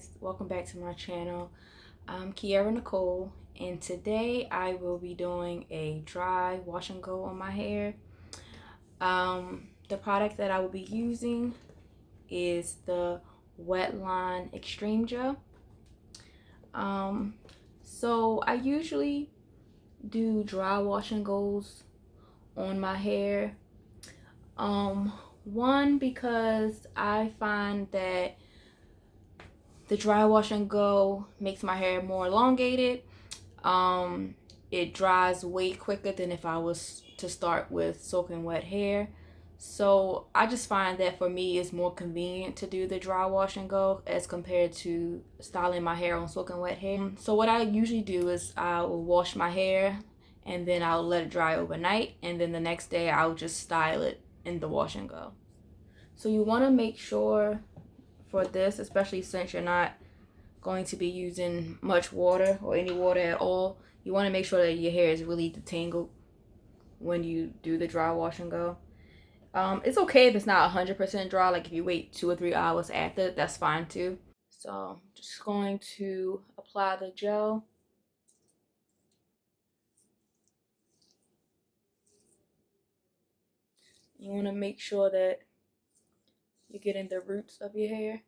guys, welcome back to my channel. I'm Kiara Nicole, and today I will be doing a dry wash and go on my hair. The product that I will be using is the Wetline Extreme Gel. So I usually do dry wash and goes on my hair. One, because I find that the dry wash and go makes my hair more elongated. It dries way quicker than if I was to start with soaking wet hair. So I just find that for me it's more convenient to do the dry wash and go as compared to styling my hair on soaking wet hair. So what I usually do is I will wash my hair and then I'll let it dry overnight, and then the next day I'll just style it in the wash and go. So you want to make sure for this, especially since you're not going to be using much water or any water at all, you want to make sure that your hair is really detangled when you do the dry wash and go. It's okay if it's not 100% dry, like if you wait 2 or 3 hours after, that's fine too. So just going to apply the gel. You want to make sure that you're getting the roots of your hair.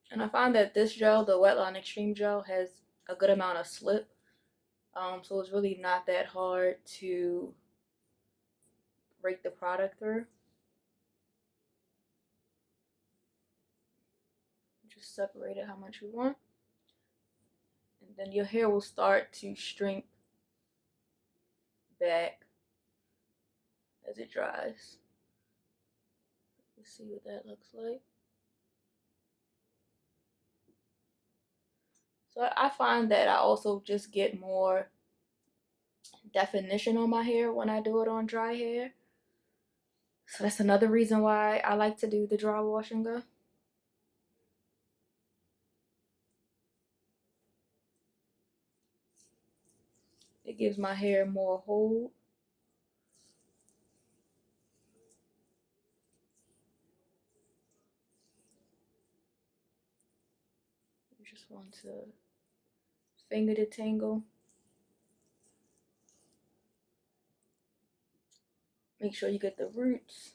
And I find that this gel, the Wetline Extreme Gel, has a good amount of slip. So it's really not that hard to break the product through. Just separate it how much you want. And then your hair will start to shrink back as it dries. Let's see what that looks like. So I find that I also just get more definition on my hair when I do it on dry hair. So that's another reason why I like to do the dry wash and go. It gives my hair more hold. You just want to finger detangle. Make sure you get the roots.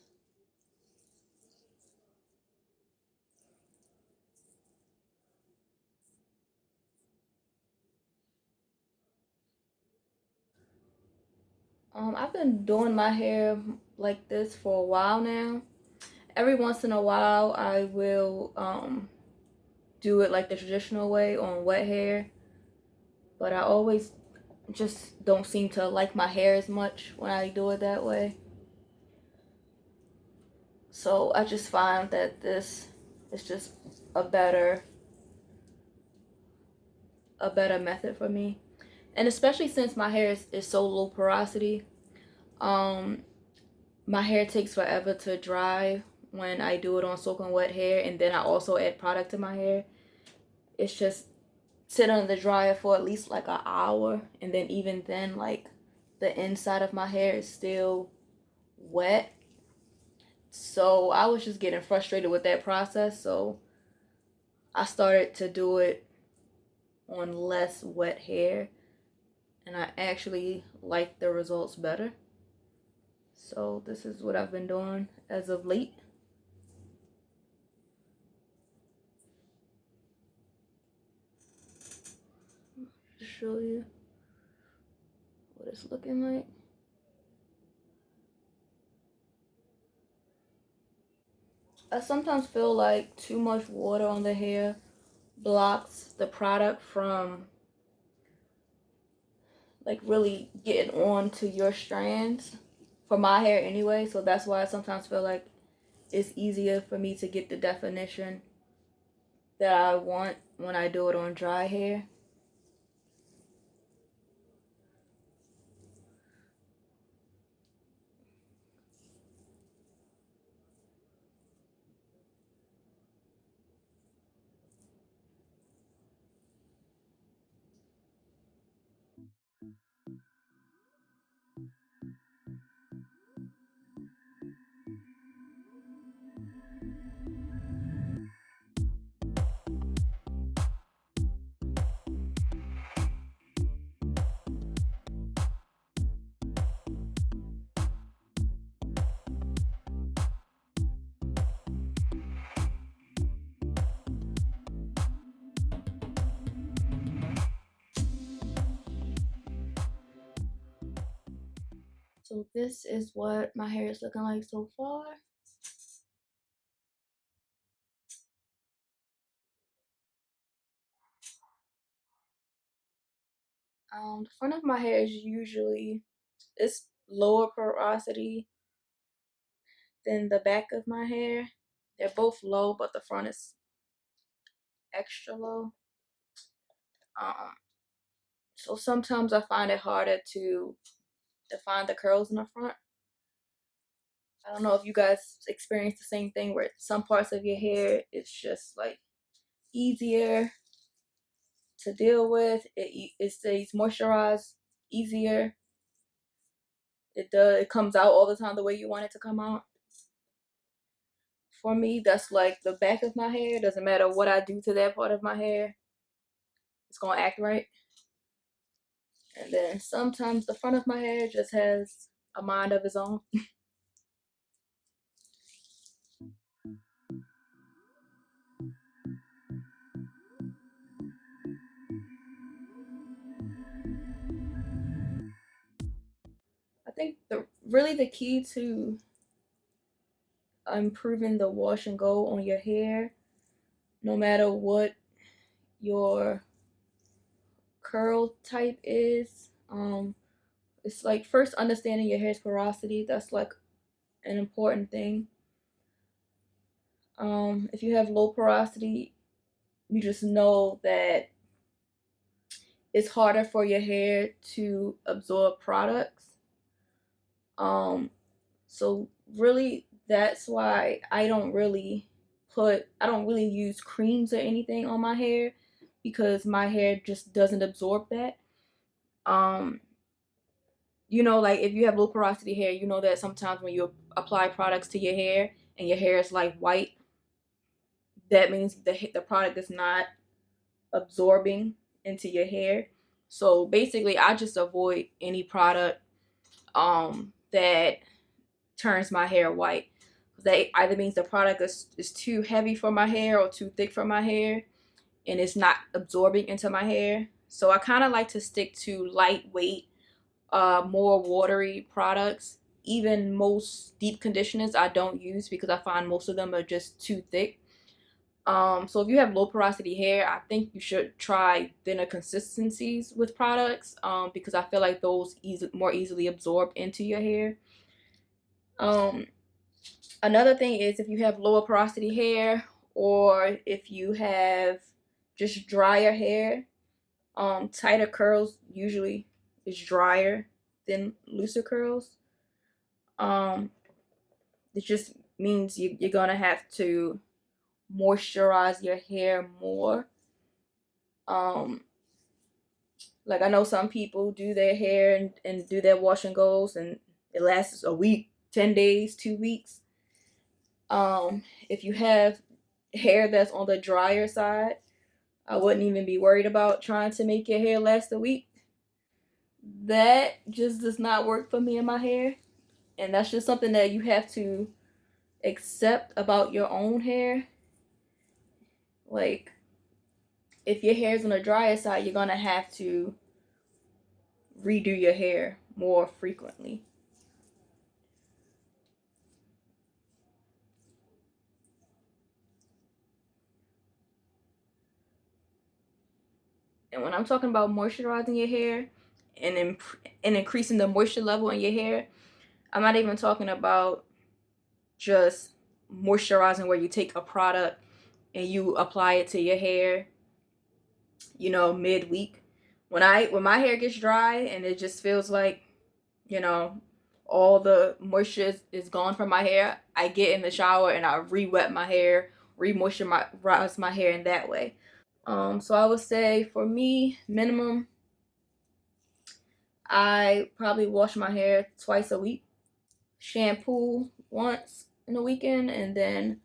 I've been doing my hair like this for a while now. Every once in a while, I will do it like the traditional way on wet hair, but I always just don't seem to like my hair as much when I do it that way. So I just find that this is just a better method for me. And especially since my hair is so low porosity, um my hair takes forever to dry when I do it on soaking wet hair, and then I also add product to my hair. It's just sit under the dryer for at least like an hour, and then even then, like, the inside of my hair is still wet. So I was just getting frustrated with that process, so I started to do it on less wet hair, and I actually like the results better. So this is what I've been doing as of late. To show you what it's looking like. I sometimes feel like too much water on the hair blocks the product from like really getting on to your strands, for my hair anyway. So that's why I sometimes feel like it's easier for me to get the definition that I want when I do it on dry hair. So this is what my hair is looking like so far. The front of my hair is usually, it's lower porosity than the back of my hair. They're both low, but the front is extra low. Um, so sometimes I find it harder to define the curls in the front. I don't know if you guys experience the same thing where some parts of your hair it's just like easier to deal with. It stays moisturized easier. It comes out all the time the way you want it to come out. For me, that's like the back of my hair. Doesn't matter what I do to that part of my hair, it's gonna act right. And then sometimes the front of my hair just has a mind of its own. I think the key to improving the wash and go on your hair, no matter what your curl type is, it's like first understanding your hair's porosity. That's like an important thing. If you have low porosity, you just know that it's harder for your hair to absorb products. Um, so really, that's why I don't really use creams or anything on my hair because my hair just doesn't absorb that. Um, like if you have low porosity hair, you know that sometimes when you apply products to your hair and your hair is like white, that means the product is not absorbing into your hair. So basically, I just avoid any product that turns my hair white. That either means the product is too heavy for my hair or too thick for my hair and it's not absorbing into my hair. So I kind of like to stick to lightweight, more watery products. Even most deep conditioners I don't use because I find most of them are just too thick. So if you have low porosity hair, I think you should try thinner consistencies with products, because I feel like those more easily absorb into your hair. Um, Another thing is if you have lower porosity hair or if you have just drier hair, tighter curls usually is drier than looser curls. Um, it just means you're gonna have to moisturize your hair more. Um, like I know some people do their hair and do their wash and goes and it lasts a week, 10 days, 2 weeks. If you have hair that's on the drier side, I wouldn't even be worried about trying to make your hair last a week. That just does not work for me and my hair. And that's just something that you have to accept about your own hair. Like, if your hair's on the drier side, you're gonna have to redo your hair more frequently. And when I'm talking about moisturizing your hair and increasing the moisture level in your hair, I'm not even talking about just moisturizing where you take a product and you apply it to your hair, midweek. When my hair gets dry and it just feels like, you know, all the moisture is gone from my hair, I get in the shower and I re-wet my hair, re-moisturize my hair in that way. So I would say for me, minimum, I probably wash my hair twice a week, shampoo once in a weekend, and then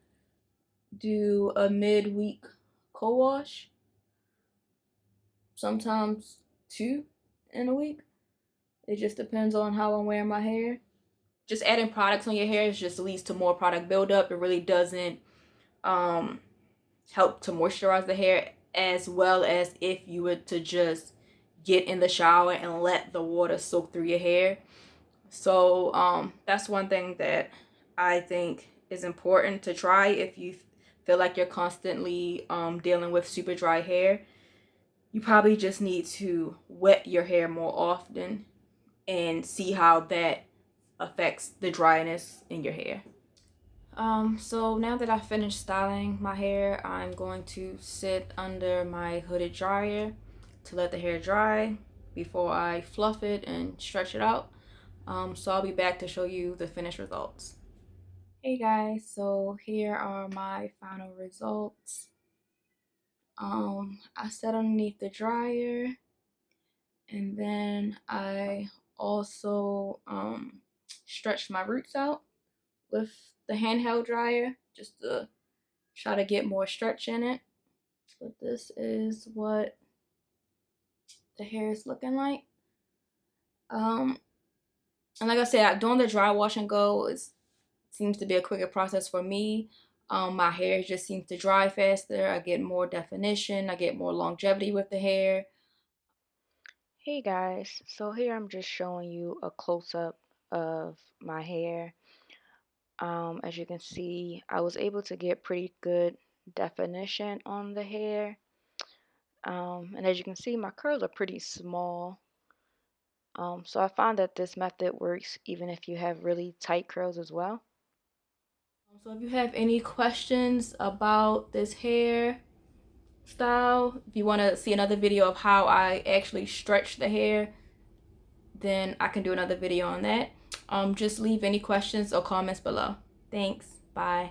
do a midweek co-wash, sometimes two in a week. It just depends on how I'm wearing my hair. Just adding products on your hair just leads to more product buildup. It really doesn't um, help to moisturize the hair as well as if you were to just get in the shower and let the water soak through your hair. So that's one thing that I think is important to try if you feel like you're constantly dealing with super dry hair. You probably just need to wet your hair more often and see how that affects the dryness in your hair. So now that I finished styling my hair, I'm going to sit under my hooded dryer to let the hair dry before I fluff it and stretch it out. So I'll be back to show you the finished results. Hey guys, so here are my final results. I sat underneath the dryer, and then I also stretched my roots out with the handheld dryer just to try to get more stretch in it. But this is what the hair is looking like. Um, and like I said, doing the dry wash and go seems to be a quicker process for me. My hair just seems to dry faster. I get more definition. I get more longevity with the hair. Hey guys, so here I'm just showing you a close-up of my hair. As you can see, I was able to get pretty good definition on the hair. And as you can see, my curls are pretty small. So I found that this method works even if you have really tight curls as well. So if you have any questions about this hair style, if you want to see another video of how I actually stretch the hair, then I can do another video on that. Just leave any questions or comments below. Thanks. Bye.